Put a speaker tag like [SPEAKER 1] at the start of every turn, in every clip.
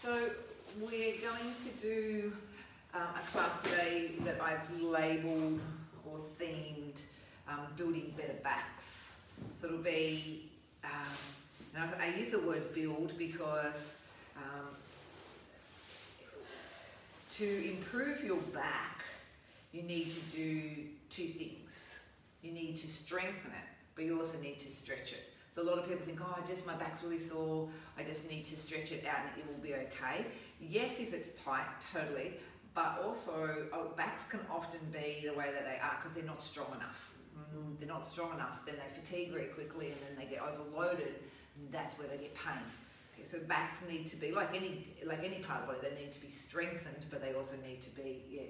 [SPEAKER 1] So we're going to do a class today that I've labelled or themed building better backs. So it'll be, and I use the word build because to improve your back, you need to do two things. You need to strengthen it, but you also need to stretch it. So a lot of people think, oh, my back's really sore, I just need to stretch it out and it will be okay. Yes, if it's tight, totally, but also backs can often be the way that they are because they're not strong enough. They're not strong enough, then they fatigue very quickly and then they get overloaded, and that's where they get pained. Okay, so backs need to be, like any part of the body, they need to be strengthened, but they also need to be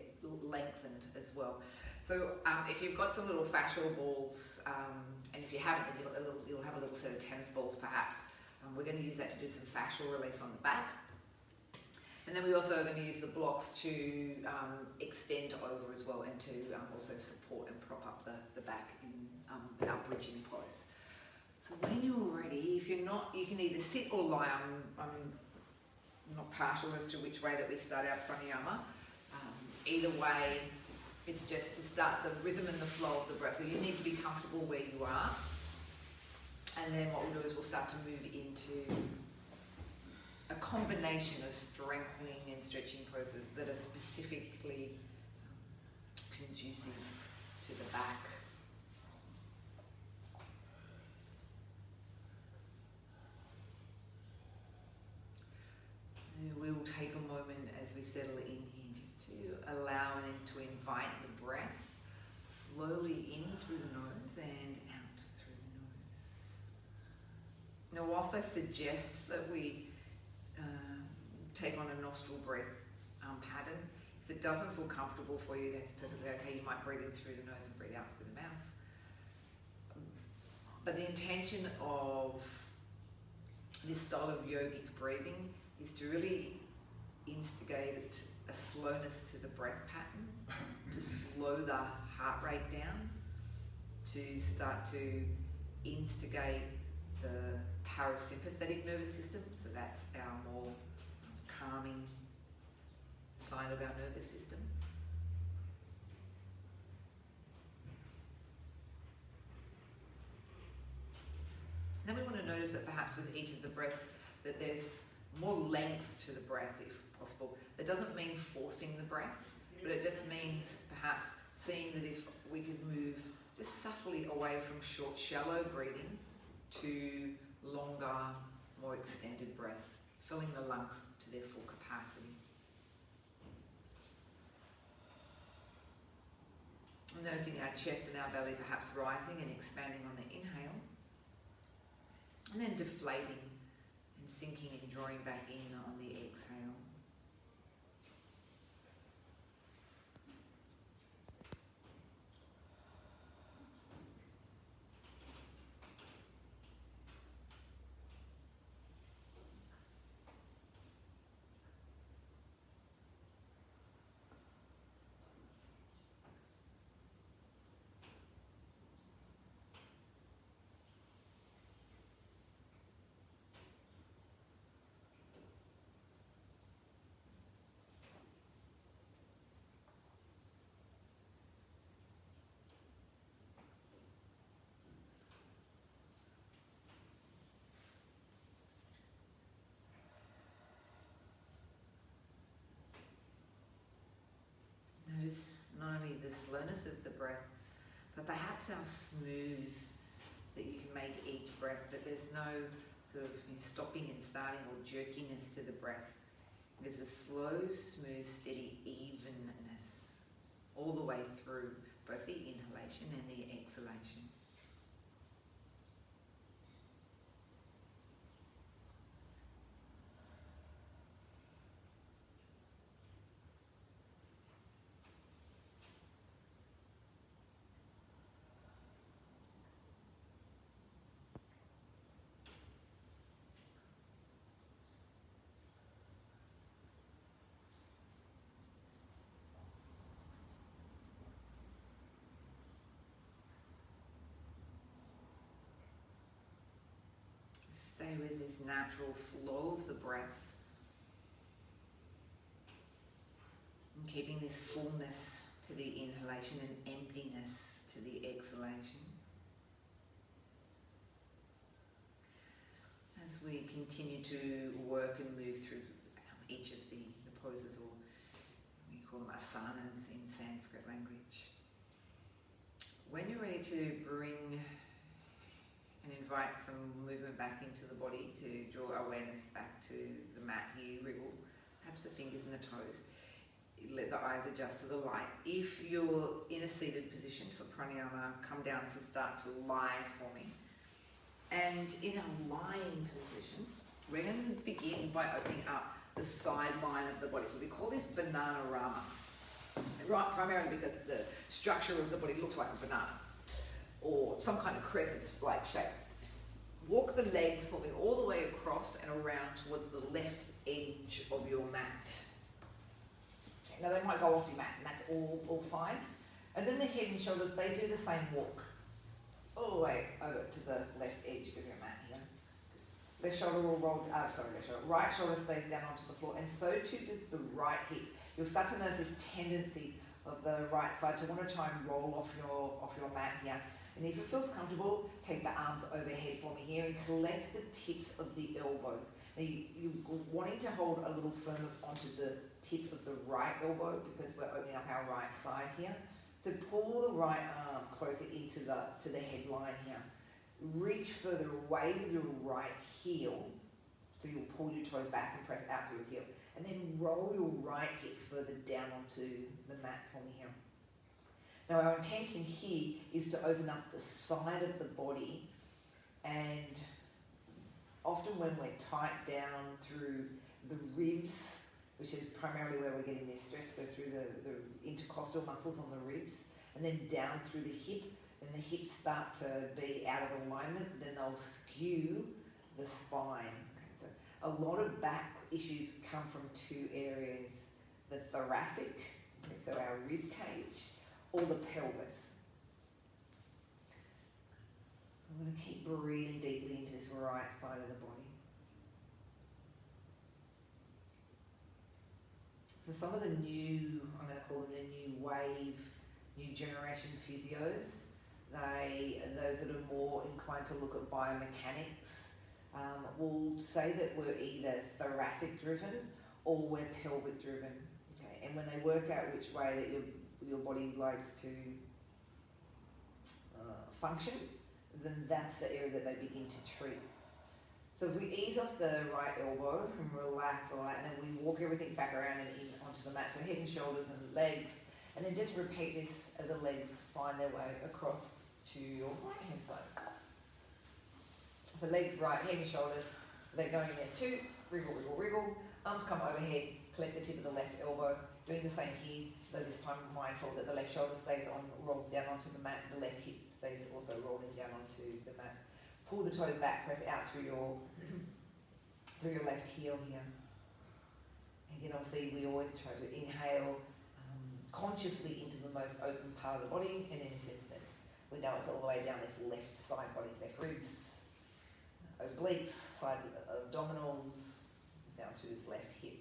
[SPEAKER 1] lengthened as well. So if you've got some little fascial balls, and if you haven't, then you'll have a little set of tennis balls perhaps. We're going to use that to do some fascial release on the back. And then we also are going to use the blocks to extend over as well, and to also support and prop up the back in our bridging pose. So when you're ready, if you're not, you can either sit or lie. I'm not partial as to which way that we start our pranayama. Either way, it's just to start the rhythm and the flow of the breath. So you need to be comfortable where you are. And then what we'll do is we'll start to move into a combination of strengthening and stretching poses that are specifically conducive to the back. We'll take a moment as we settle in here just to allow and to invite the breath slowly in through the nose and out through the nose. Now, whilst I suggest that we take on a nostril breath pattern, if it doesn't feel comfortable for you, that's perfectly okay. You might breathe in through the nose and breathe out through the mouth. But the intention of this style of yogic breathing is to really instigate a slowness to the breath pattern, to slow the heart rate down, to start to instigate the parasympathetic nervous system, so that's our more calming side of our nervous system. Then we want to notice that perhaps with each of the breaths that there's more length to the breath if possible. That doesn't mean forcing the breath, but it just means perhaps seeing that if we could move just subtly away from short, shallow breathing to longer, more extended breath, filling the lungs to their full capacity. Noticing our chest and our belly perhaps rising and expanding on the inhale, and then deflating and sinking and drawing back in on the exhale. Notice not only the slowness of the breath, but perhaps how smooth that you can make each breath, that there's no sort of stopping and starting or jerkiness to the breath. There's a slow, smooth, steady evenness all the way through both the inhalation and the exhalation. Stay with this natural flow of the breath. And keeping this fullness to the inhalation and emptiness to the exhalation. As we continue to work and move through each of the poses, or we call them asanas in Sanskrit language. When you're ready to bring and invite some movement back into the body, to draw awareness back to the mat here, wriggle, perhaps the fingers and the toes. Let the eyes adjust to the light. If you're in a seated position for pranayama, come down to start to lie for me. And in a lying position, we're going to begin by opening up the side line of the body. So we call this banana rama. Right, primarily because the structure of the body looks like a banana or some kind of crescent-like shape. Walk the legs moving all the way across and around towards the left edge of your mat. Okay, now they might go off your mat, and that's all fine. And then the head and shoulders, they do the same walk all the way over to the left edge of your mat here. Left shoulder will roll, left shoulder. Right shoulder stays down onto the floor, and so too does the right hip. You'll start to notice this tendency of the right side to want to try and roll off your mat here. And if it feels comfortable, take the arms overhead for me here and collect the tips of the elbows. Now you're wanting to hold a little firmer onto the tip of the right elbow because we're opening up our right side here. So pull the right arm closer into the headline here. Reach further away with your right heel. So you'll pull your toes back and press out through your heel. And then roll your right hip further down onto the mat for me here. Now our intention here is to open up the side of the body, and often when we're tight down through the ribs, which is primarily where we're getting this stretch, so through the intercostal muscles on the ribs, and then down through the hip, and the hips start to be out of alignment, then they'll skew the spine. Okay, so a lot of back issues come from two areas: the thoracic, okay, so our rib cage, or the pelvis. I'm going to keep breathing deeply into this right side of the body. So some of the new, I'm going to call them the new wave, new generation physios, those that are more inclined to look at biomechanics, will say that we're either thoracic driven or we're pelvic driven. Okay? And when they work out which way that your body likes to function, then that's the area that they begin to treat. So if we ease off the right elbow and relax all right, and then we walk everything back around and in onto the mat, so head and shoulders and legs, and then just repeat this as the legs find their way across to your right hand side. So legs right, head and shoulders, they're going in there too. Wriggle, wriggle, wriggle. Arms come overhead, collect the tip of the left elbow. Doing the same here, though this time mindful that the left shoulder stays on, rolls down onto the mat, the left hip stays also rolling down onto the mat. Pull the toes back, press out through your left heel here. Again, obviously we always try to inhale consciously into the most open part of the body, and in this instance, we know it's all the way down this left side body, left ribs, obliques, side abdominals, down through this left hip.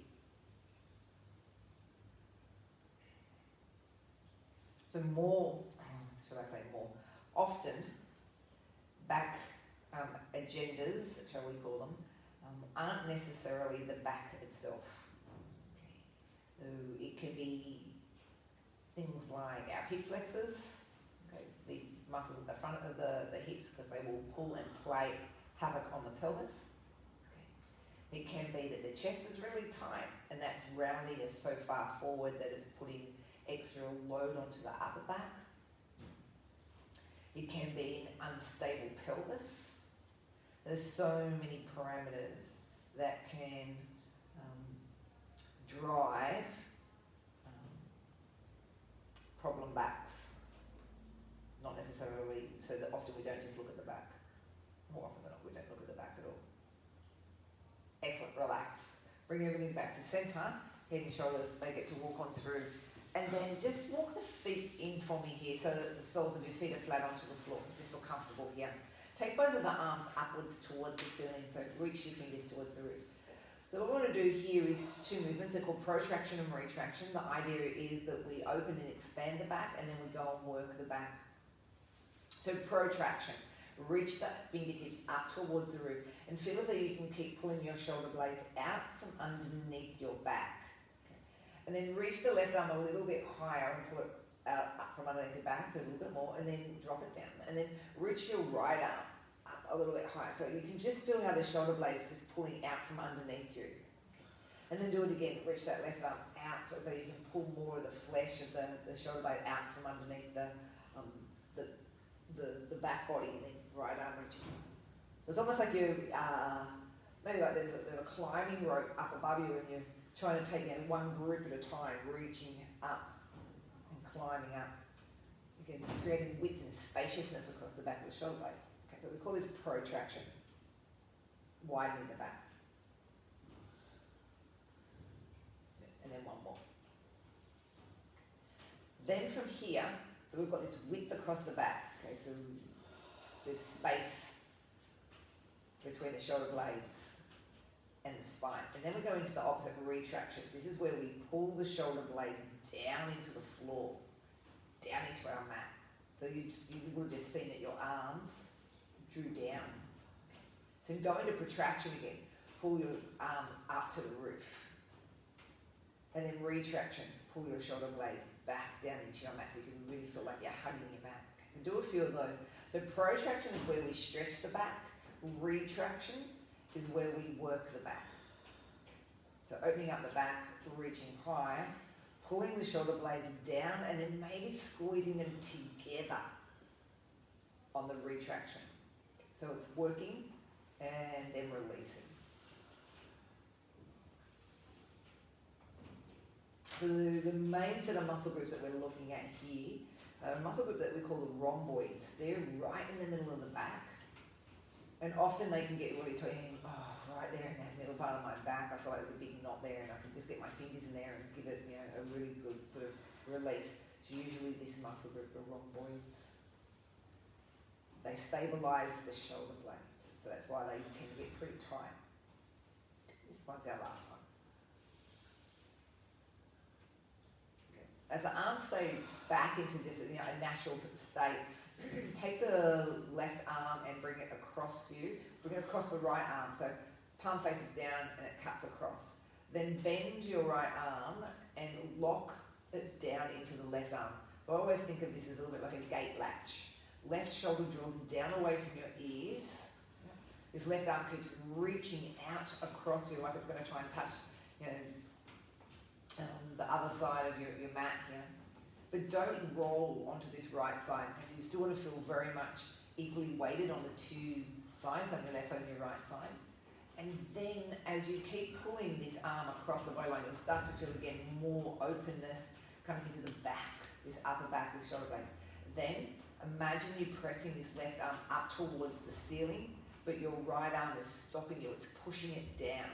[SPEAKER 1] So often back agendas, shall we call them, aren't necessarily the back itself. Okay. So it can be things like our hip flexors, okay, these muscles at the front of the hips, because they will pull and play havoc on the pelvis. Okay. It can be that the chest is really tight, and that's rounding us so far forward that it's putting extra load onto the upper back. It can be an unstable pelvis. There's so many parameters that can drive problem backs. Not necessarily, so that often we don't just look at the back. More often than not, we don't look at the back at all. Excellent, relax. Bring everything back to center. Head and shoulders, they get to walk on through. And then just walk the feet in for me here so that the soles of your feet are flat onto the floor. Just feel comfortable here. Take both of the arms upwards towards the ceiling, so reach your fingers towards the roof. So what we want to do here is two movements. They're called protraction and retraction. The idea is that we open and expand the back, and then we go and work the back. So protraction, reach the fingertips up towards the roof, and feel as though you can keep pulling your shoulder blades out from underneath your back. Okay. And then reach the left arm a little bit higher and pull it out up from underneath your back a little bit more, and then drop it down. And then reach your right arm up a little bit higher. So you can just feel how the shoulder blades just pulling out from underneath you. Okay. And then do it again. Reach that left arm out so you can pull more of the flesh of the shoulder blade out from underneath the back body, and then right arm reaching. It's almost like you're maybe like there's a climbing rope up above you, and you're trying to take one grip at a time, reaching up and climbing up. Again, it's creating width and spaciousness across the back of the shoulder blades. Okay, so we call this protraction, widening the back. And then one more. Then from here, so we've got this width across the back. Okay, so there's space between the shoulder blades and the spine. And then we go into the opposite, retraction. This is where we pull the shoulder blades down into the floor, down into our mat. So you would have just seen that your arms drew down. Okay. So go into protraction again. Pull your arms up to the roof. And then retraction. Pull your shoulder blades back down into your mat so you can really feel like you're hugging your back. Okay. So do a few of those. So protraction is where we stretch the back. Retraction is where we work the back. So opening up the back, reaching higher, pulling the shoulder blades down, and then maybe squeezing them together on the retraction. So it's working and then releasing. So the main set of muscle groups that we're looking at here, a muscle group that we call the rhomboids. They're right in the middle of the back. And often they can get really tight, right there in that middle part of my back. I feel like there's a big knot there, and I can just get my fingers in there and give it, a really good sort of release. So usually this muscle group, the rhomboids, they stabilize the shoulder blades. So that's why they tend to get pretty tight. This one's our last one. Okay. As the arms stay back into this, a natural state, take the left arm and bring it across you. Bring it across the right arm. So palm faces down and it cuts across. Then bend your right arm and lock it down into the left arm. So I always think of this as a little bit like a gate latch. Left shoulder draws down away from your ears. This left arm keeps reaching out across you like it's going to try and touch the other side of your mat here. But don't roll onto this right side because you still want to feel very much equally weighted on the two sides, on your left side and your right side. And then as you keep pulling this arm across the body line, you'll start to feel again more openness coming into the back, this upper back, this shoulder blade. Then imagine you pressing this left arm up towards the ceiling, but your right arm is stopping you, it's pushing it down.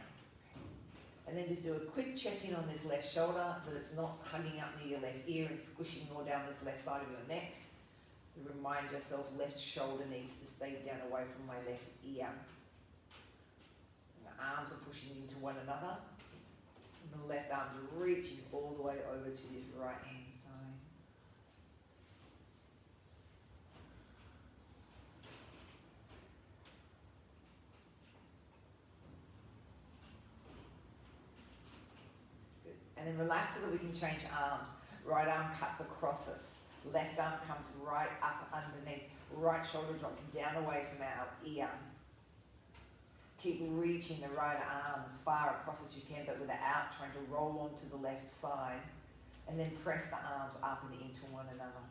[SPEAKER 1] And then just do a quick check-in on this left shoulder, that it's not hugging up near your left ear and squishing more down this left side of your neck. So remind yourself, left shoulder needs to stay down away from my left ear. And the arms are pushing into one another. And the left arm's reaching all the way over to this right hand side. And then relax so that we can change arms. Right arm cuts across us. Left arm comes right up underneath. Right shoulder drops down away from our ear. Keep reaching the right arm as far across as you can, but without trying to roll onto the left side. And then press the arms up and into one another.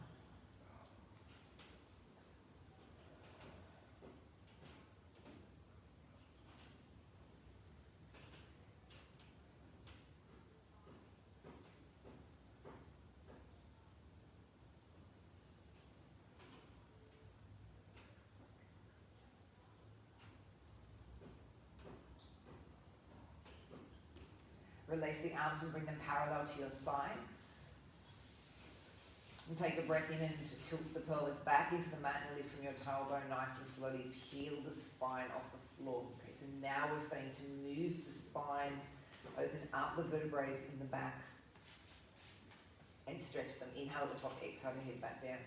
[SPEAKER 1] Release the arms and bring them parallel to your sides. And take a breath in and tilt the pelvis back into the mat and lift from your tailbone nice and slowly. Peel the spine off the floor. Okay, so now we're starting to move the spine, open up the vertebrae in the back, and stretch them. Inhale at the top, exhale to head back down.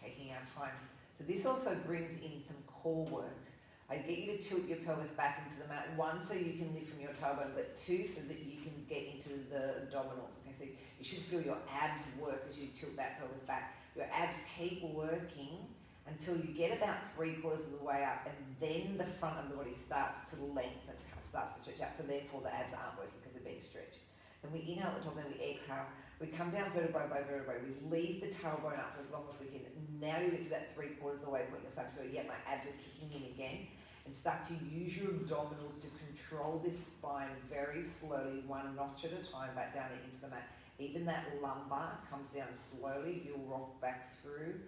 [SPEAKER 1] Taking our time. So this also brings in some core work. I get you to tilt your pelvis back into the mat. One, so you can lift from your tailbone, but two, so that you can get into the abdominals. Okay, so you should feel your abs work as you tilt that pelvis back. Your abs keep working until you get about 3/4 of the way up, and then the front of the body starts to lengthen, starts to stretch out. So therefore the abs aren't working because they're being stretched. Then we inhale at the top, then we exhale. We come down vertebrae by vertebrae. We leave the tailbone up for as long as we can. Now you get to that 3/4 of the way point. You'll start to feel, yeah, my abs are kicking in again. And start to use your abdominals to control this spine very slowly, one notch at a time, back down into the mat. Even that lumbar comes down slowly. You'll rock back through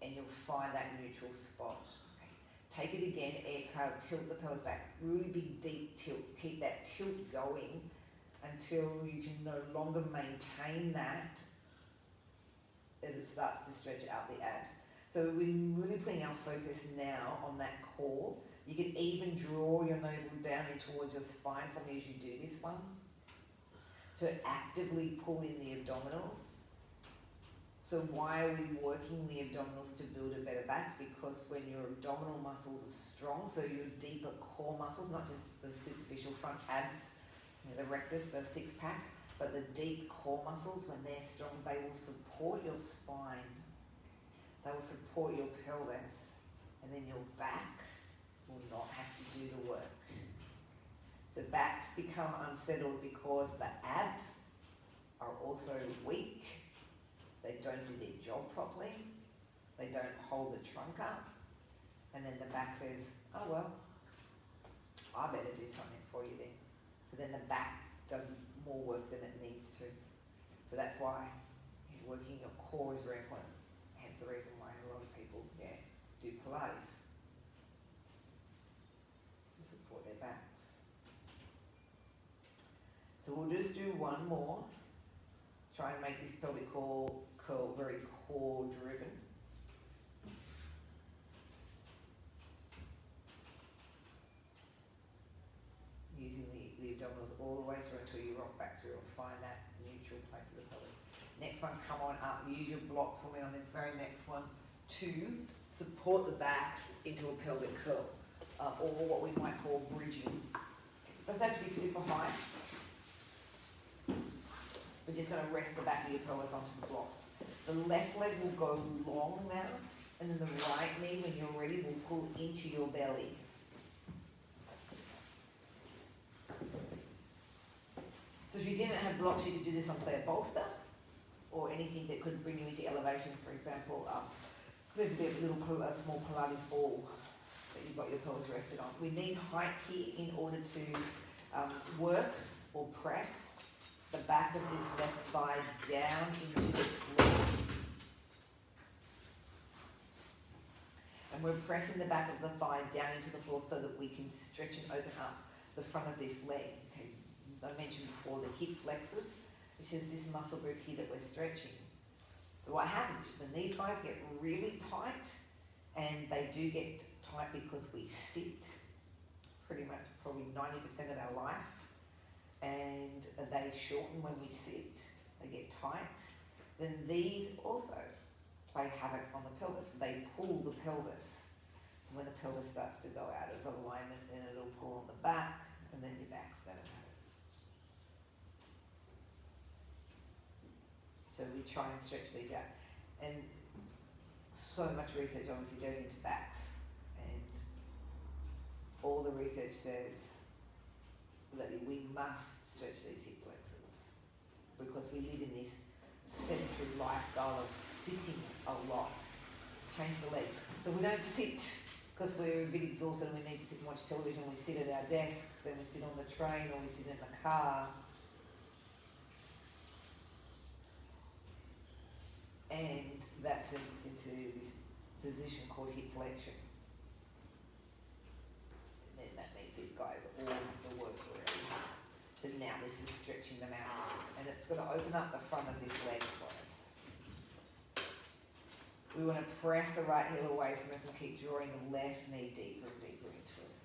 [SPEAKER 1] and you'll find that neutral spot. Okay. Take it again, exhale, tilt the pelvis back. Really big, deep tilt. Keep that tilt going until you can no longer maintain that as it starts to stretch out the abs. So we're really putting our focus now on that core. You can even draw your navel down in towards your spine for me as you do this one. So actively pull in the abdominals. So why are we working the abdominals to build a better back? Because when your abdominal muscles are strong, so your deeper core muscles, not just the superficial front abs, the rectus, the six pack, but the deep core muscles, when they're strong, they will support your spine. They will support your pelvis, and then your back will not have to do the work. So backs become unsettled because the abs are also weak. They don't do their job properly. They don't hold the trunk up. And then the back says, oh well, I better do something for you then. So then the back does more work than it needs to. So that's why working your core is very important. Hence the reason why a lot of people do Pilates. Support their backs. So we'll just do one more. Try and make this pelvic curl very core driven. Using the abdominals all the way through until you rock back through and find that neutral place of the pelvis. Next one, come on up. Use your blocks for me on this very next one to support the back into a pelvic curl. Or what we might call bridging. It doesn't have to be super high. We're just going to rest the back of your pelvis onto the blocks. The left leg will go long now, and then the right knee, when you're ready, will pull into your belly. So if you didn't have blocks, you could do this on, say, a bolster, or anything that could bring you into elevation, for example. Could be a small Pilates ball that you've got your pelvis rested on. We need height here in order to work or press the back of this left thigh down into the floor. And we're pressing the back of the thigh down into the floor so that we can stretch and open up the front of this leg. Okay. I mentioned before the hip flexors, which is this muscle group here that we're stretching. So what happens is when these guys get really tight, and they do get tight because we sit pretty much probably 90% of our life, and they shorten when we sit, they get tight, then these also play havoc on the pelvis. They pull the pelvis. And when the pelvis starts to go out of alignment, then it'll pull on the back, and then your back's going to have it. So we try and stretch these out. And so much research obviously goes into backs, and all the research says that we must stretch these hip flexors because we live in this sedentary lifestyle of sitting a lot. Change the legs. So we don't sit because we're a bit exhausted and we need to sit and watch television. We sit at our desks, then we sit on the train, or we sit in the car. And that sends us into this position called hip flexion. And then that means these guys all have to work really hard. So now this is stretching them out. And it's going to open up the front of this leg for us. We want to press the right heel away from us and keep drawing the left knee deeper and deeper into us.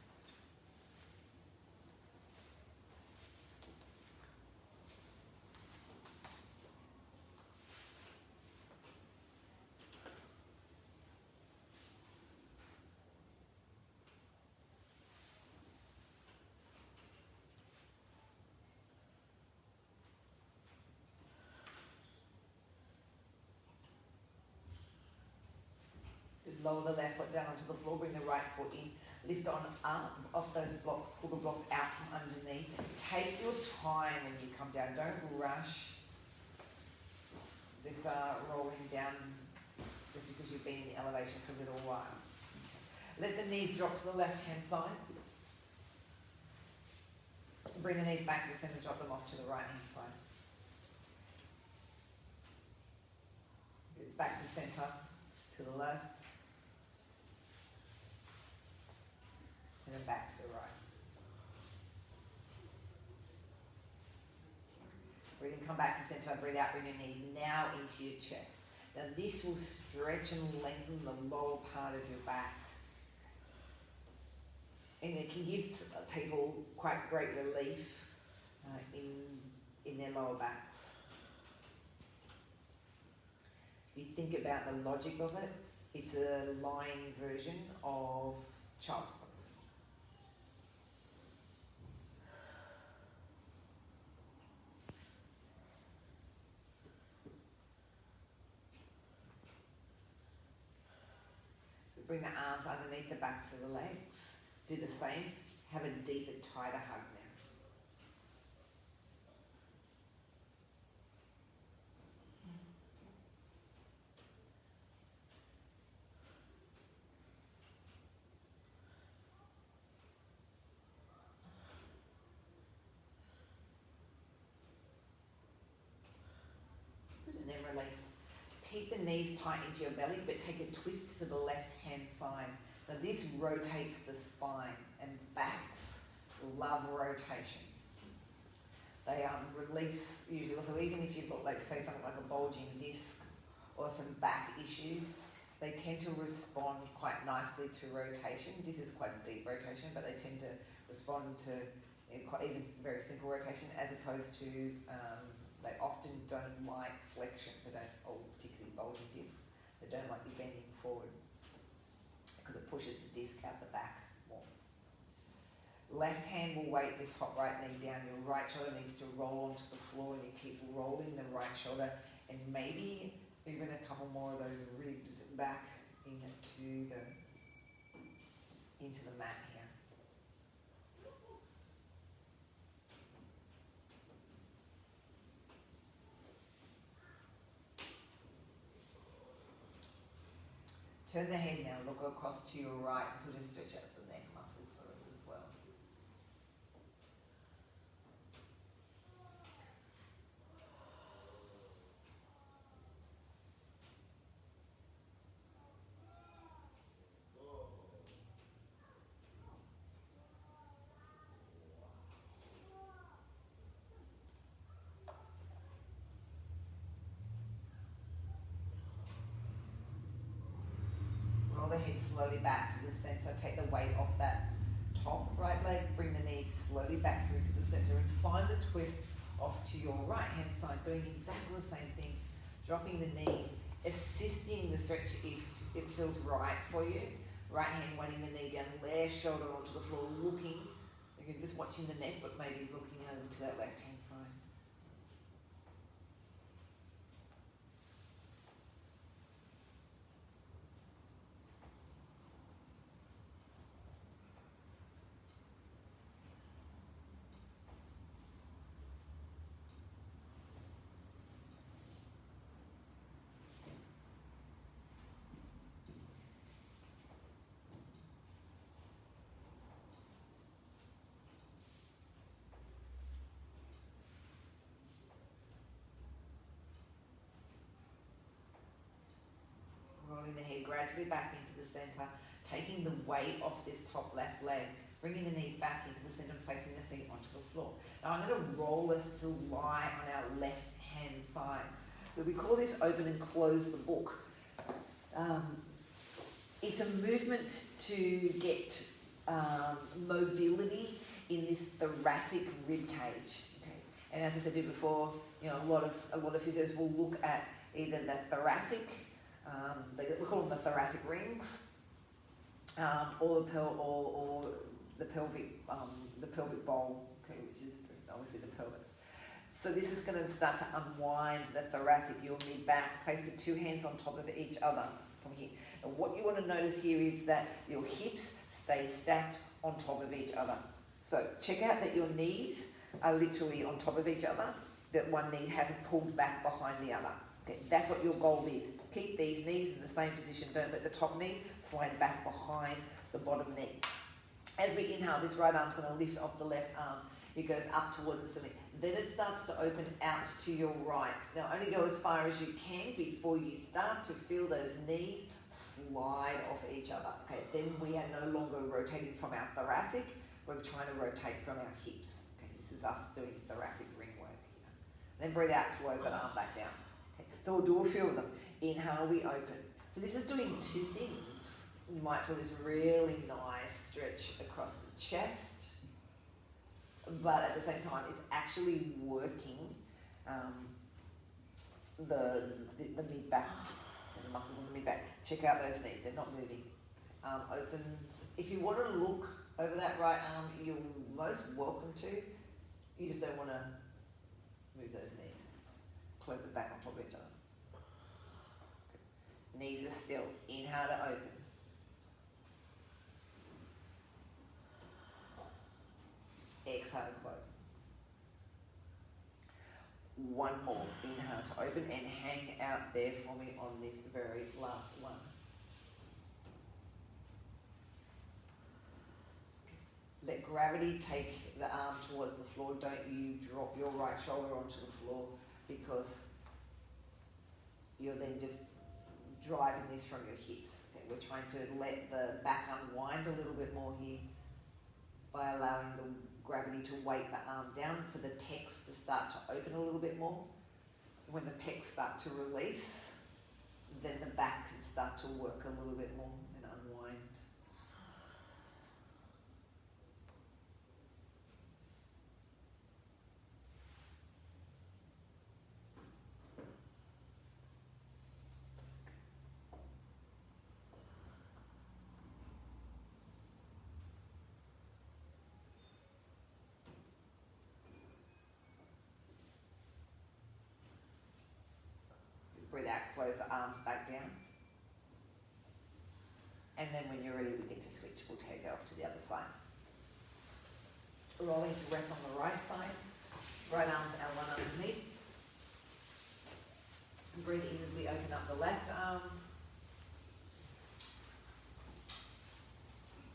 [SPEAKER 1] Lower the left foot down onto the floor, bring the right foot in, lift on up off those blocks, pull the blocks out from underneath. Take your time when you come down, don't rush this rolling down just because you've been in the elevation for a little while. Let the knees drop to the left hand side. Bring the knees back to the centre, drop them off to the right hand side. Back to centre, to the left. And then back to the right. Breathe in, come back to centre, breathe out, bring your knees now into your chest. Now this will stretch and lengthen the lower part of your back. And it can give people quite great relief in their lower backs. If you think about the logic of it, it's a lying version of child's pose. Bring the arms underneath the backs of the legs. Do the same. Have a deeper, tighter hug now. Good, and then release. Keep the knees tight into your belly, but take a twist to the left-hand side. Now this rotates the spine, and backs love rotation. They release usually, so even if you've got, like, say, something like a bulging disc or some back issues, they tend to respond quite nicely to rotation. This is quite a deep rotation, but they tend to respond to quite even very simple rotation, as opposed to they often don't like flexion. They don't, or particularly bulging discs. They don't like you bending forward because it pushes the disc out the back more. Left hand will weight the top right knee down. Your right shoulder needs to roll onto the floor, and you keep rolling the right shoulder, and maybe even a couple more of those ribs back into the mat here. Turn the head now, look across to your right, sort of stretch out the neck muscles as well. Roll the head slowly back to the centre. Take the weight off that top right leg. Bring the knees slowly back through to the centre, and find the twist off to your right hand side, doing exactly the same thing. Dropping the knees, assisting the stretch if it feels right for you. Right hand weighting the knee down, left shoulder onto the floor, looking. Again, just watching the neck, but maybe looking over to that left hand side. Rolling the head gradually back into the centre, taking the weight off this top left leg, bringing the knees back into the centre, placing the feet onto the floor. Now I'm going to roll us to lie on our left hand side. So we call this open and close the book. It's a movement to get mobility in this thoracic rib cage. Okay, and as I said before, you know, a lot of physios will look at either the thoracic, we call them the thoracic rings, or the pelvic bowl, okay, which is obviously the pelvis. So this is going to start to unwind the thoracic, your mid back. Place the two hands on top of each other from here. And what you want to notice here is that your hips stay stacked on top of each other. So check out that your knees are literally on top of each other, that one knee hasn't pulled back behind the other. Okay, that's what your goal is. Keep these knees in the same position. Don't let the top knee slide back behind the bottom knee. As we inhale, this right arm's going to lift off the left arm. It goes up towards the ceiling. Then it starts to open out to your right. Now only go as far as you can before you start to feel those knees slide off each other. Okay, then we are no longer rotating from our thoracic, we're trying to rotate from our hips. Okay, this is us doing thoracic ring work here. Then breathe out, close that arm back down. Okay, so we'll do a few of them. Inhale, we open. So this is doing two things. You might feel this really nice stretch across the chest, but at the same time, it's actually working the mid back, and the muscles on the mid back. Check out those knees; they're not moving. Opens. If you want to look over that right arm, you're most welcome to. You just don't want to move those knees. Close it back on top of each other. Knees are still. Inhale to open. Exhale to close. One more. Inhale to open and hang out there for me on this very last one. Let gravity take the arm towards the floor. Don't you drop your right shoulder onto the floor, because you're then just driving this from your hips. Okay, we're trying to let the back unwind a little bit more here by allowing the gravity to weight the arm down for the pecs to start to open a little bit more. When the pecs start to release, then the back can start to work a little bit more and unwind. Breathe out, close the arms back down. And then when you're ready, we get to switch. We'll take it off to the other side. Rolling to rest on the right side. Right arm's our one underneath. And breathe in as we open up the left arm.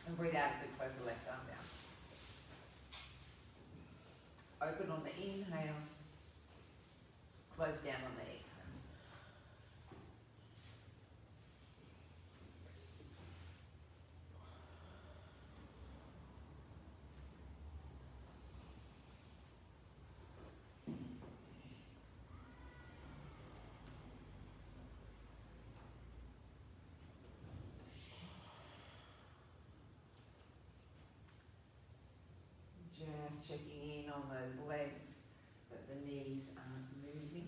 [SPEAKER 1] And breathe out as we close the left arm down. Open on the inhale. Close down on the exhale. Just checking in on those legs, that the knees aren't moving.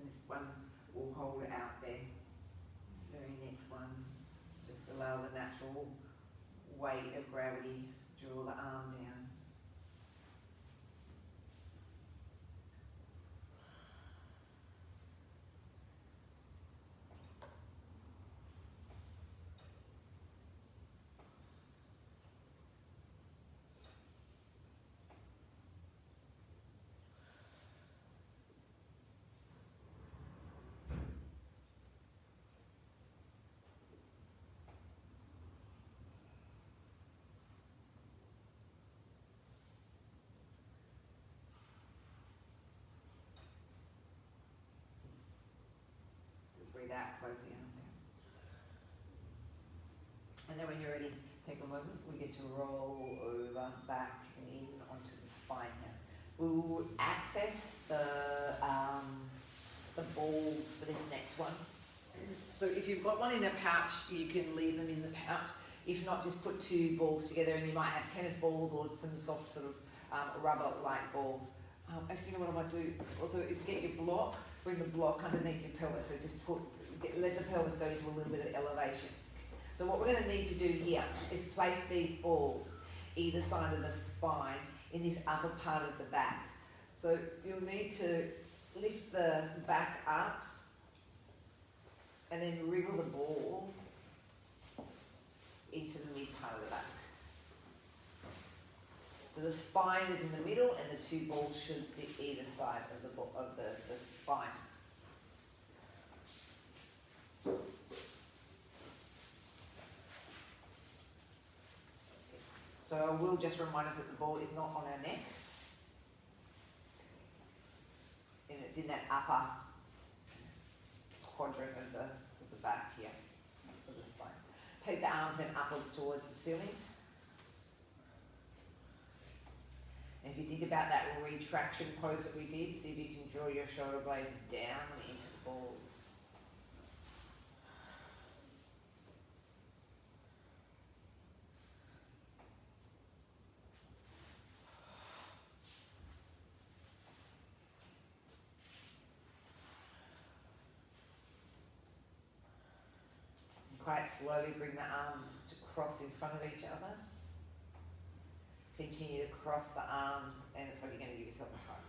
[SPEAKER 1] This one will hold it out there. This very next one, just allow the natural weight of gravity draw the arm down. Breathe out, close the arm down. And then when you're ready, take a moment. We get to roll over, back and in onto the spine now. We'll access the balls for this next one. So if you've got one in a pouch, you can leave them in the pouch. If not, just put two balls together, and you might have tennis balls or some soft sort of rubber-like balls. Actually, you know what I might do also is get your block, bring the block underneath your pelvis. So just let the pelvis go into a little bit of elevation. So what we're going to need to do here is place these balls either side of the spine in this upper part of the back. So you'll need to lift the back up and then wriggle the ball into the mid part of the back. So the spine is in the middle and the two balls should sit either side of the spine. So I will just remind us that the ball is not on our neck. And it's in that upper quadrant of the back here, of the spine. Take the arms then upwards towards the ceiling. And if you think about that retraction pose that we did, see if you can draw your shoulder blades down and into the balls. Quite slowly bring the arms to cross in front of each other. Continue to cross the arms, and it's like you're going to give yourself a hug.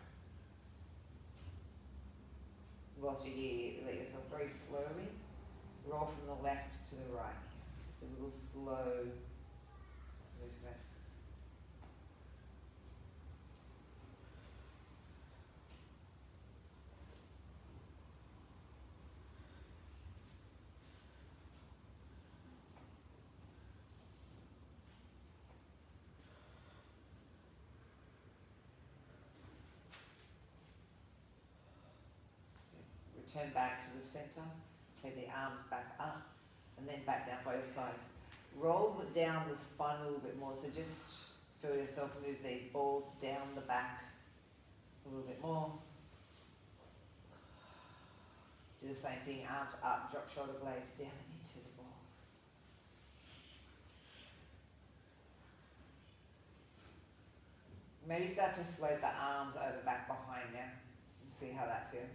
[SPEAKER 1] Whilst you're here, let yourself very slowly roll from the left to the right. Just a little slow movement. Return back to the center, take the arms back up, and then back down both sides. Roll down the spine a little bit more, so just feel yourself move these balls down the back a little bit more. Do the same thing, arms up, drop shoulder blades down into the balls. Maybe start to float the arms over back behind now and see how that feels.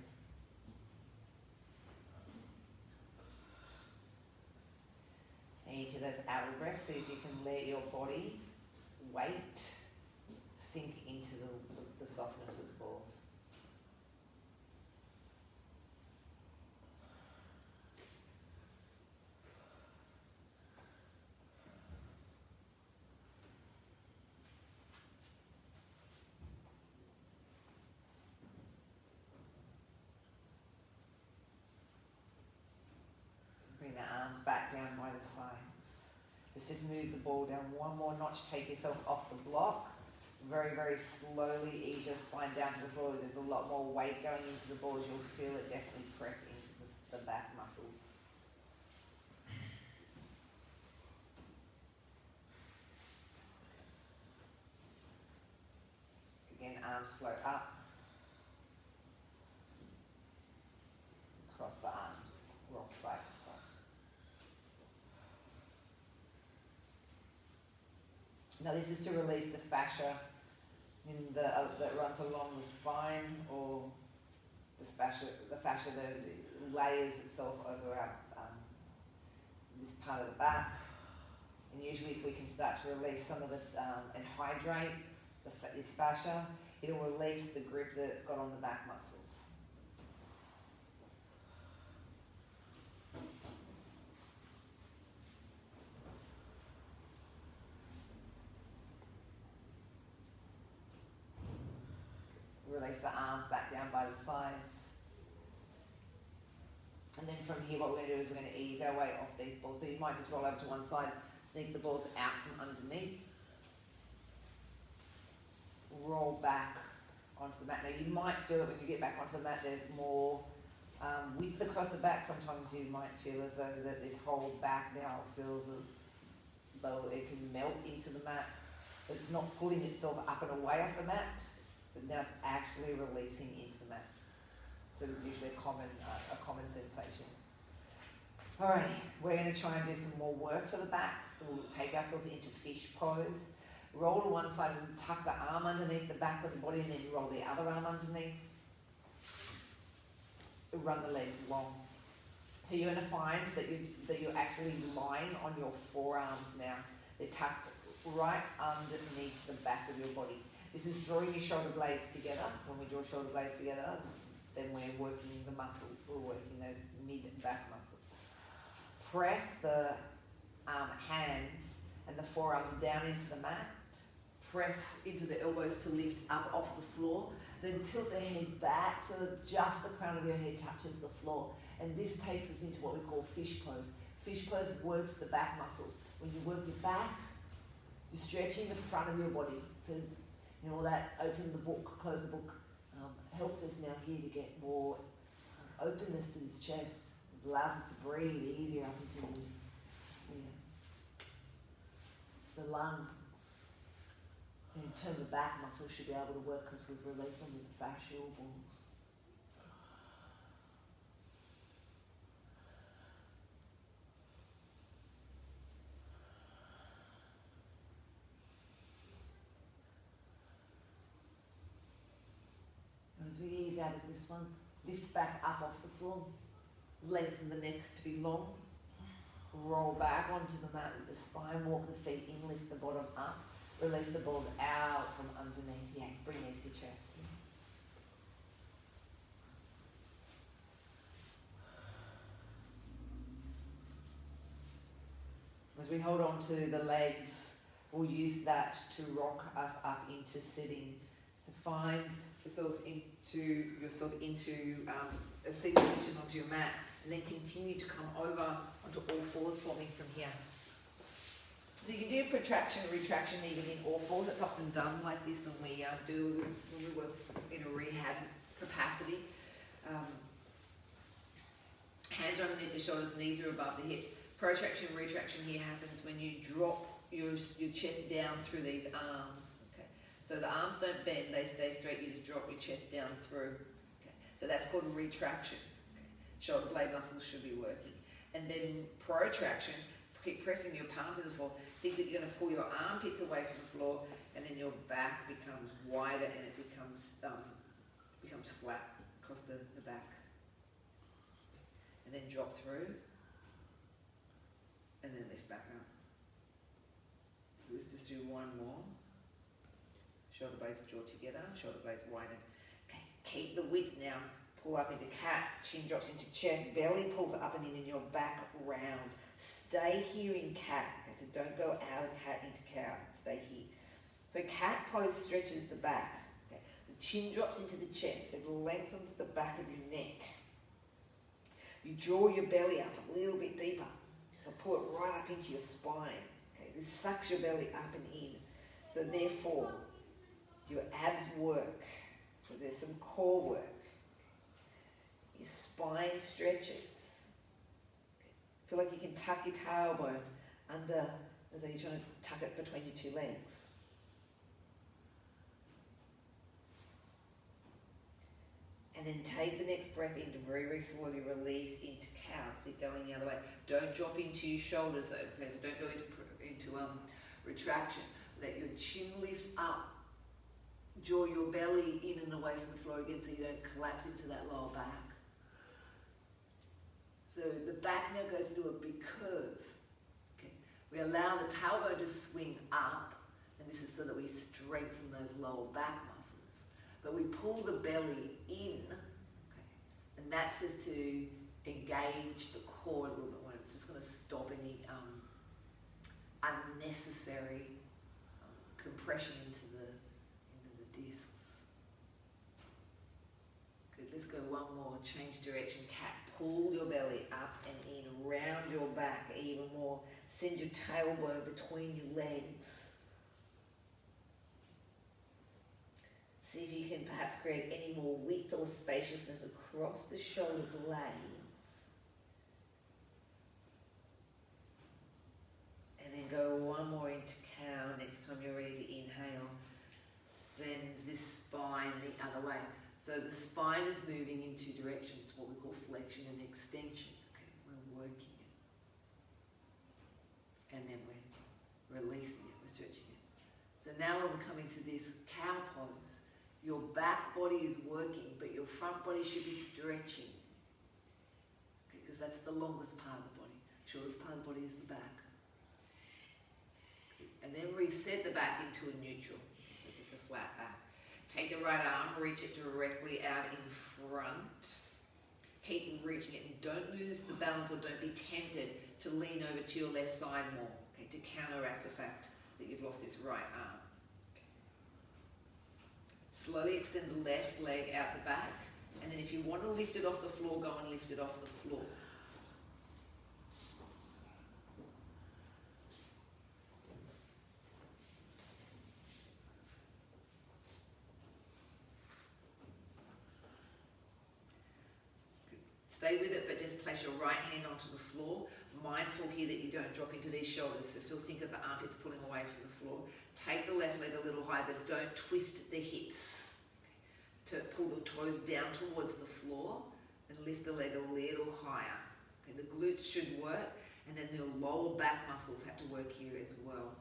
[SPEAKER 1] Each of those outer breaths, see if you can let your body weight sink into the softness of the balls. Bring the arms back down by the sides. Let's just move the ball down one more notch. Take yourself off the block. Very, very slowly ease your spine down to the floor. There's a lot more weight going into the balls. You'll feel it definitely press into the back muscles. Again, arms float up. Cross the arms, rock side to side. Now this is to release the fascia that runs along the spine, or the fascia that layers itself over this part of the back. And usually if we can start to release some of the, and hydrate this fascia, it'll release the grip that it's got on the back muscles. Release the arms back down by the sides. And then from here, what we're going to do is we're going to ease our way off these balls. So you might just roll over to one side, sneak the balls out from underneath. Roll back onto the mat. Now you might feel that when you get back onto the mat, there's more Width across the back, sometimes you might feel as though that this whole back now feels as though it can melt into the mat, but it's not pulling itself up and away off the mat, but now it's actually releasing into the mat. So it's usually a common sensation. Alrighty, we're going to try and do some more work for the back. We'll take ourselves into fish pose. Roll to one side and tuck the arm underneath the back of the body, and then roll the other arm underneath. Run the legs long. So you're going to find that you're actually lying on your forearms now. They're tucked right underneath the back of your body. This is drawing your shoulder blades together. When we draw shoulder blades together, then we're working the muscles, or working those mid-back muscles. Press the hands and the forearms down into the mat. Press into the elbows to lift up off the floor. Then tilt the head back so that just the crown of your head touches the floor. And this takes us into what we call fish pose. Fish pose works the back muscles. When you work your back, you're stretching the front of your body. So, you know, all that open the book, close the book, helped us now here to get more openness to this chest. It allows us to breathe easier up into the lungs. And in turn, the back muscles should be able to work because we've released them with the fascial balls. As we ease out of this one, lift back up off the floor, lengthen the neck to be long, roll back onto the mat with the spine, walk the feet in, lift the bottom up, release the balls out from underneath. Yeah, bring these to chest. As we hold on to the legs, we'll use that to rock us up into sitting. So find yourself into a seated position onto your mat, and then continue to come over onto all fours for me from here. So you can do protraction, retraction even in all fours. It's often done like this when we work in a rehab capacity. Hands are underneath the shoulders, knees are above the hips. Protraction, retraction here happens when you drop your chest down through these arms. Okay, so the arms don't bend; they stay straight. You just drop your chest down through. Okay, so that's called retraction. Okay. Shoulder blade muscles should be working, and then protraction. Keep pressing your palm to the floor. Think that you're going to pull your armpits away from the floor, and then your back becomes wider and it becomes flat across the back. And then drop through, and then lift back up. Let's just do one more. Shoulder blades draw together, shoulder blades widen. Okay, keep the width now. Pull up into cat, chin drops into chest, belly pulls up and in, and your back rounds. Stay here in cat. Okay, so don't go out of cat into cow. Stay here. So cat pose stretches the back. Okay, the chin drops into the chest. It lengthens the back of your neck. You draw your belly up a little bit deeper. So pull it right up into your spine. Okay, this sucks your belly up and in. So therefore, your abs work. So there's some core work. Your spine stretches. Feel like you can tuck your tailbone under, as though you're trying to tuck it between your two legs. And then take the next breath in to very, very slowly release into cow. See, going the other way. Don't drop into your shoulders though, okay? So don't go into retraction. Let your chin lift up. Draw your belly in and away from the floor again so you don't collapse into that lower back. So the back now goes into a big curve. Okay. We allow the tailbone to swing up, and this is so that we strengthen those lower back muscles. But we pull the belly in, okay, and that's just to engage the core a little bit more. It's just going to stop any unnecessary compression into the discs. Good, let's go one more. Change direction, cat. Pull your belly up and in, round your back even more. Send your tailbone between your legs. See if
[SPEAKER 2] if you can perhaps create any more width or spaciousness across the shoulder blades. And then go one more into cow. Next time you're ready to inhale, send this spine the other way. So the spine is moving in two directions, what we call flexion and extension. Okay, we're working it. And then we're releasing it, we're stretching it. So now when we come into this cow pose, your back body is working, but your front body should be stretching. Okay, because that's the longest part of the body. Shortest part of the body is the back. Okay, and then reset the back into a neutral. So it's just a flat back. Take the right arm, reach it directly out in front. Keep reaching it and don't lose the balance or don't be tempted to lean over to your left side more, okay, to counteract the fact that you've lost this right arm. Slowly extend the left leg out the back, and then if you want to lift it off the floor, go and lift it off the floor. Stay with it, but just place your right hand onto the floor. Mindful here that you don't drop into these shoulders, so still think of the armpits pulling away from the floor. Take the left leg a little higher, but don't twist the hips. Okay. To pull the toes down towards the floor and lift the leg a little higher. Okay. The glutes should work, and then the lower back muscles have to work here as well.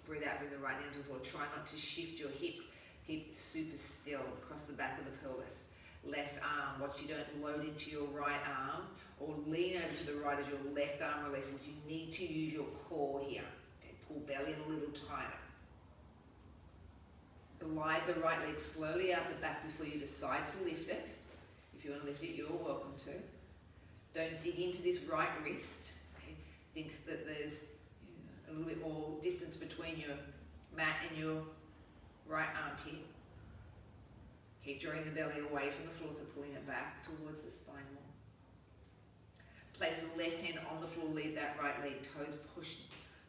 [SPEAKER 2] Breathe out, bring the right hand to the floor. Try not to shift your hips. Keep super still across the back of the pelvis. Left arm, watch you don't load into your right arm or lean over to the right as your left arm releases. You need to use your core here. Okay, pull belly in a little tighter. Glide the right leg slowly out the back before you decide to lift it. If you want to lift it, you're welcome to. Don't dig into this right wrist. Okay. Think that there's a little bit more distance between your mat and your right armpit. Keep drawing the belly away from the floor, so pulling it back towards the spine more. Place the left hand on the floor, leave that right leg, toes pushed,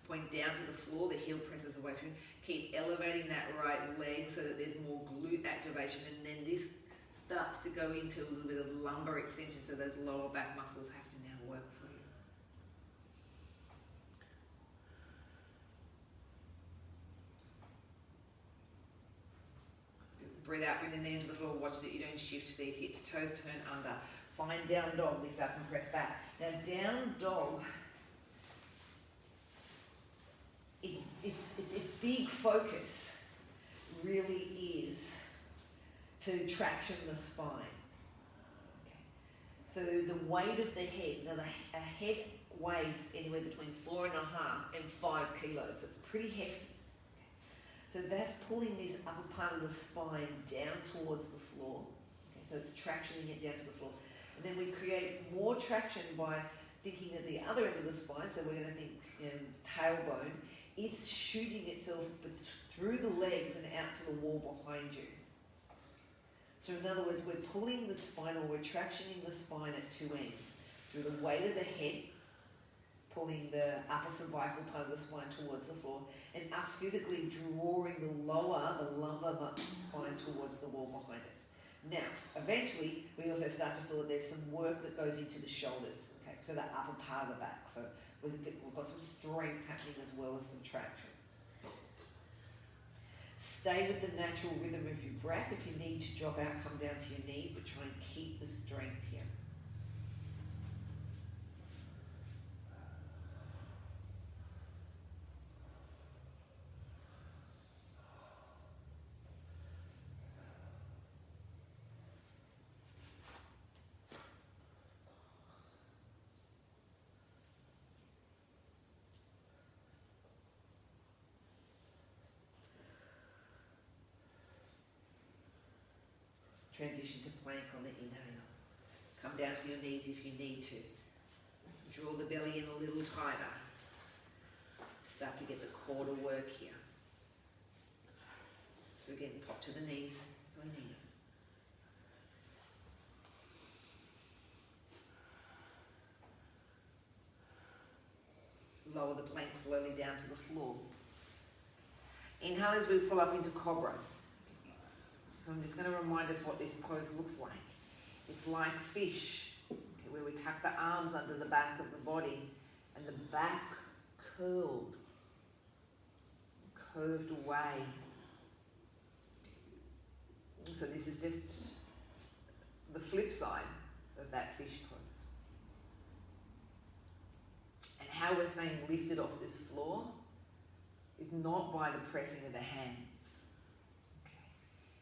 [SPEAKER 2] point down to the floor, the heel presses away from you. Keep elevating that right leg so that there's more glute activation, and then this starts to go into a little bit of lumbar extension, so those lower back muscles have to now work for you. Breathe out, bring the knee into the floor, watch that you don't shift these hips, toes turn under. Find down dog, lift up and press back. Now down dog, its big focus really is to traction the spine. Okay. So the weight of the head, now a head weighs anywhere between 4.5 and 5 kilos, so it's pretty hefty. So that's pulling this upper part of the spine down towards the floor. Okay, so it's tractioning it down to the floor. And then we create more traction by thinking at the other end of the spine, so we're going to think tailbone, it's shooting itself through the legs and out to the wall behind you. So in other words, we're pulling the spine, or we're tractioning the spine at two ends. Through the weight of the head, pulling the upper cervical part of the spine towards the floor, and us physically drawing the lumbar spine towards the wall behind us. Now, eventually, we also start to feel that there's some work that goes into the shoulders, okay, so the upper part of the back. So we've got some strength happening as well as some traction. Stay with the natural rhythm of your breath. If you need to drop out, come down to your knees, but try and keep the strength here. Transition to plank on the inhale. Come down to your knees if you need to. Draw the belly in a little tighter. Start to get the core to work here. So again, pop to the knees if we need it.
[SPEAKER 1] Lower the plank slowly down to the floor. Inhale as we pull up into cobra. So I'm just going to remind us what this pose looks like. It's like fish, okay, where we tuck the arms under the back of the body and the back curled, curved away. So this is just the flip side of that fish pose. And how we're staying lifted off this floor is not by the pressing of the hands. Okay.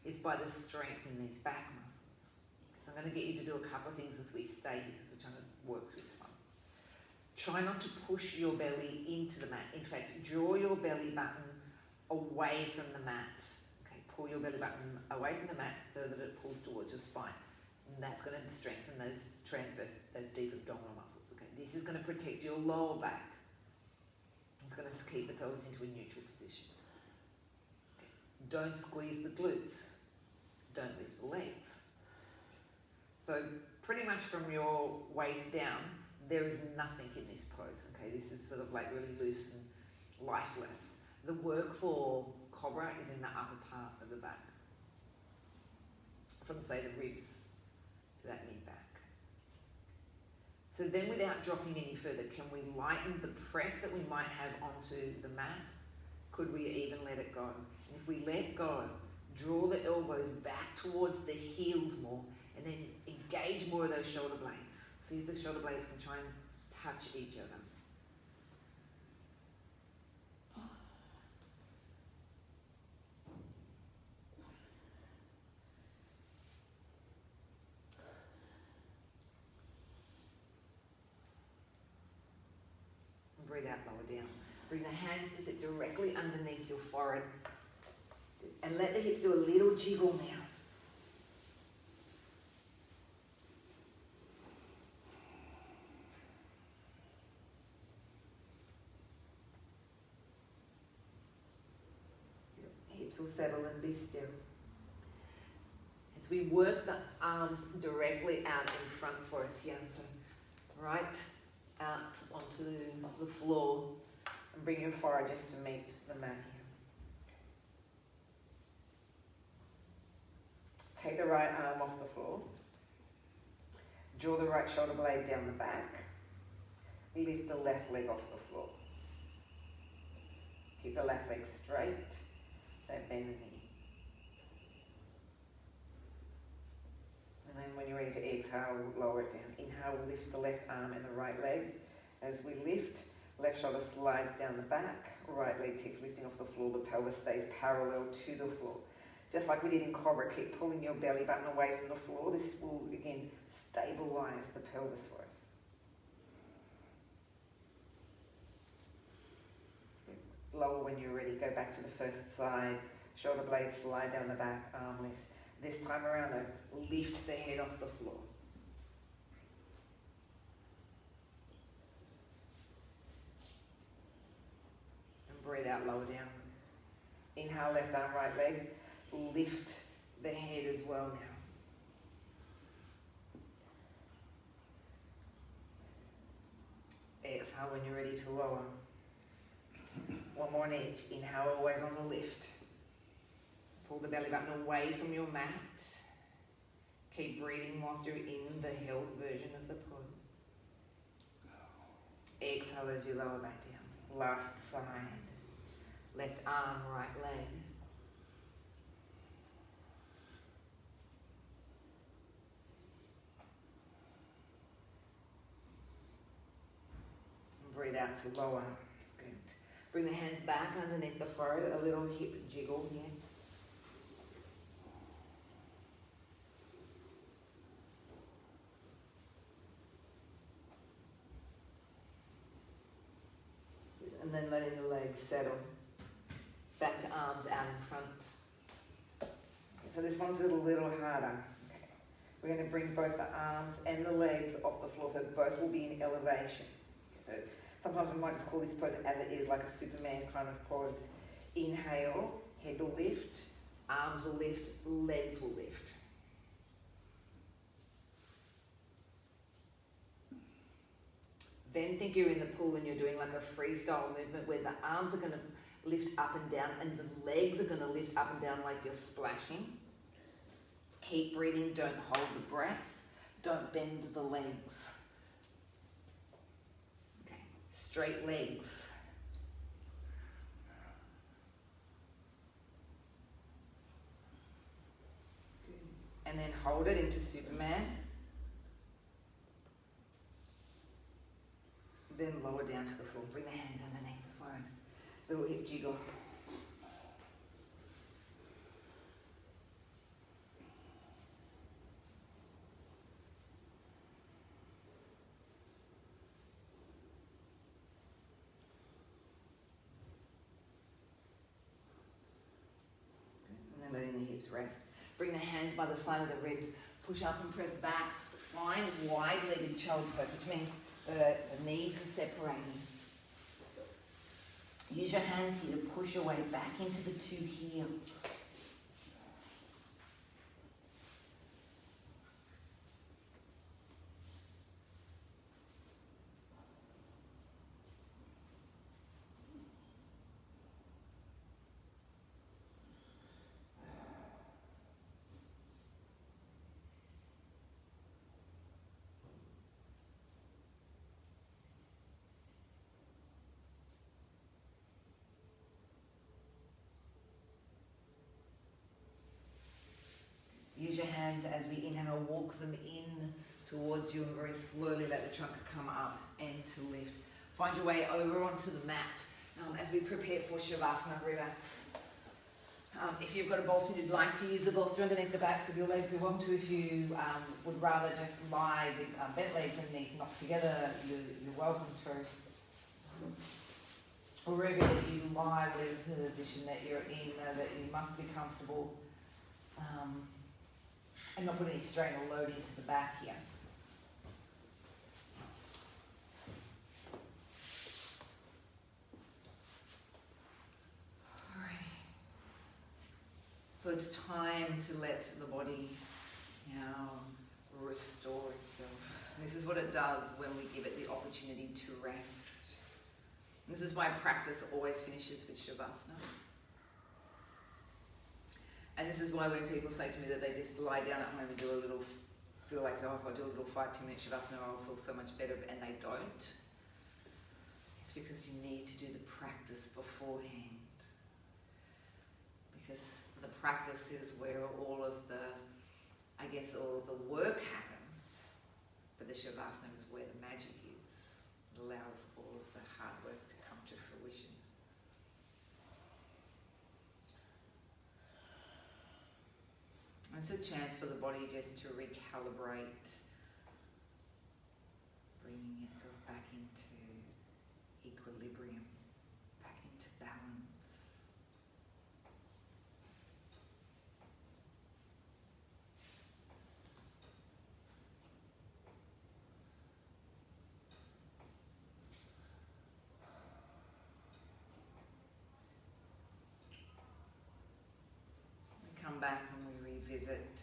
[SPEAKER 1] It's by the strength in these back muscles. So I'm going to get you to do a couple of things as we stay here because we're trying to work through this one. Try not to push your belly into the mat. In fact, draw your belly button away from the mat. Okay, pull your belly button away from the mat so that it pulls towards your spine. And that's going to strengthen those deep abdominal muscles. Okay, this is going to protect your lower back. It's going to keep the pelvis into a neutral position. Okay. Don't squeeze the glutes. Don't lift the legs. So pretty much from your waist down, there is nothing in this pose. Okay, this is sort of like really loose and lifeless. The work for cobra is in the upper part of the back, from say the ribs to that mid back. So then without dropping any further, can we lighten the press that we might have onto the mat? Could we even let it go? And if we let go, draw the elbows back towards the heels more and then engage more of those shoulder blades. See if the shoulder blades can try and touch each other. Breathe out, lower down. Bring the hands to sit directly underneath your forehead. And let the hips do a little jiggle now. Hips will settle and be still. As we work the arms directly out in front for us here. So right out onto the floor and bring your forehead just to meet the mat here. Take the right arm off the floor. Draw the right shoulder blade down the back. Lift the left leg off the floor. Keep the left leg straight. Don't bend the knee. And then when you're ready to exhale, lower it down. Inhale, we'll lift the left arm and the right leg. As we lift, left shoulder slides down the back, right leg keeps lifting off the floor, the pelvis stays parallel to the floor. Just like we did in cobra, keep pulling your belly button away from the floor. This will, again, stabilize the pelvis for us. Lower when you're ready, go back to the first side, shoulder blades slide down the back, arm lifts. This time around though, lift the head off the floor. And breathe out, lower down. Inhale, left arm, right leg. Lift the head as well now. Exhale when you're ready to lower. One more on each. Inhale, always on the lift. Pull the belly button away from your mat. Keep breathing whilst you're in the held version of the pose. Exhale as you lower back down. Last side. Left arm, right leg. And breathe out to lower. Good. Bring the hands back underneath the forehead, a little hip jiggle here. And then letting the legs settle. Back to arms out in front. Okay, so this one's a little harder. Okay. We're going to bring both the arms and the legs off the floor, so both will be in elevation. Okay, so sometimes we might just call this pose as it is, like a Superman kind of pose. Inhale, head will lift, arms will lift, legs will lift. Then think you're in the pool and you're doing like a freestyle movement where the arms are going to lift up and down and the legs are going to lift up and down like you're splashing. Keep breathing, don't hold the breath, don't bend the legs. Okay, straight legs. And then hold it into Superman. Then lower down to the floor. Bring the hands underneath the phone. Little hip jiggle. And then letting the hips rest. Bring the hands by the side of the ribs. Push up and press back. Find wide-legged child's pose, which means the knees are separating. Use your hands here to push your way back into the two heels. Use your hands as we inhale, walk them in towards you and very slowly let the trunk come up and to lift. Find your way over onto the mat as we prepare for Shavasana, relax. If you've got a bolster and you'd like to use the bolster underneath the backs of your legs, you're welcome to. If you would rather just lie with bent legs and knees knocked together, you're welcome to. Wherever you lie, whatever position that you're in, that you must be comfortable. And not put any strain or load into the back here. Alright. So it's time to let the body now restore itself. This is what it does when we give it the opportunity to rest. This is why practice always finishes with Shavasana. And this is why when people say to me that they just lie down at home and do a little, feel like, oh, if I do a little 5-10 minute Shavasana, I'll feel so much better, and they don't. It's because you need to do the practice beforehand. Because the practice is where all of the, I guess, all of the work happens. But the Shavasana is where the magic is. It allows all of the hard work to come to fruition. It's a chance for the body just to recalibrate, bringing itself back into equilibrium, back into balance. We come back and we revisit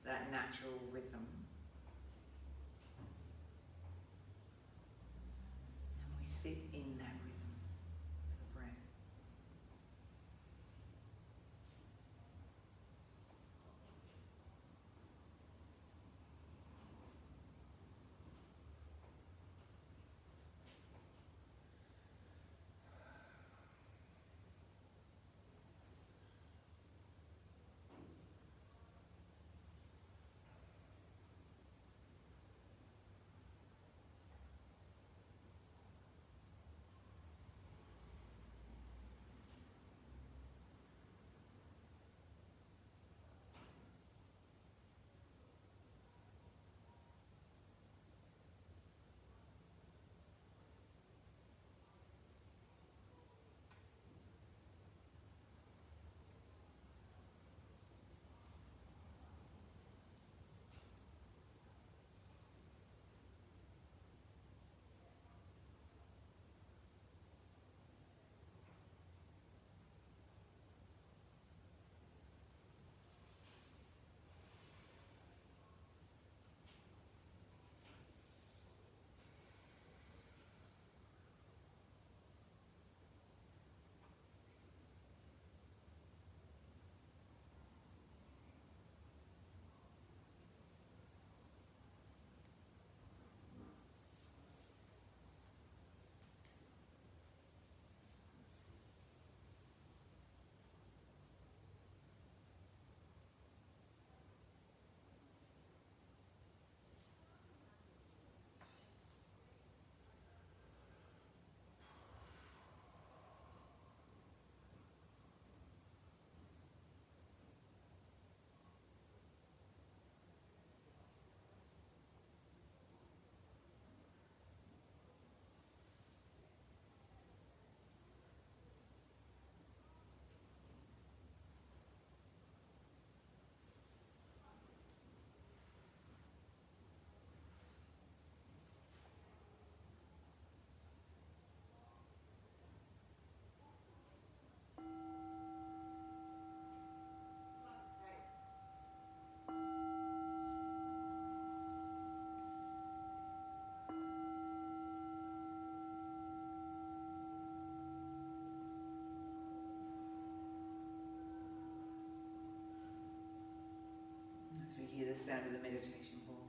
[SPEAKER 1] that natural rhythm. And we sit in that rhythm of the breath. sound of the meditation ball.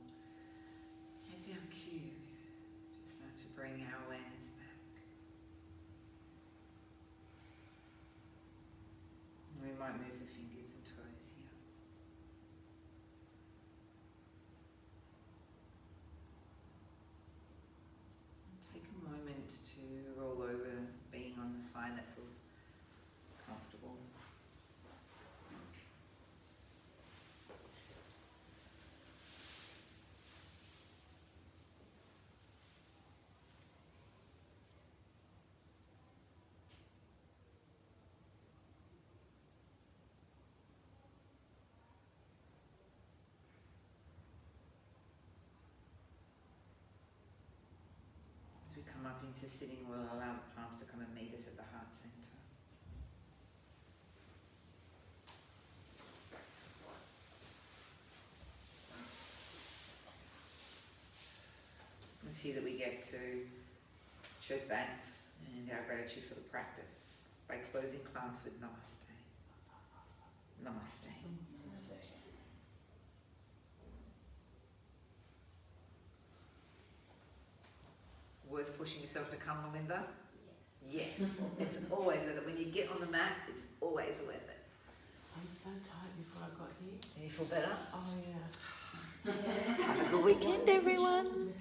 [SPEAKER 1] It's our cue to start to bring our awareness back. We might move the fingers and toes here. Take a moment to roll over, being on the side that feels comfortable. As we come up into sitting, we'll allow the palms to come and meet us at the heart center. It's here that we get to show thanks and our gratitude for the practice by closing class with Namaste. Namaste. Worth pushing yourself to come, Melinda? Yes. Yes. It's always worth it. When you get on the mat, it's always worth it.
[SPEAKER 3] I was so tired before I got here.
[SPEAKER 1] And you feel better?
[SPEAKER 3] Oh yeah.
[SPEAKER 1] Have a good weekend, everyone.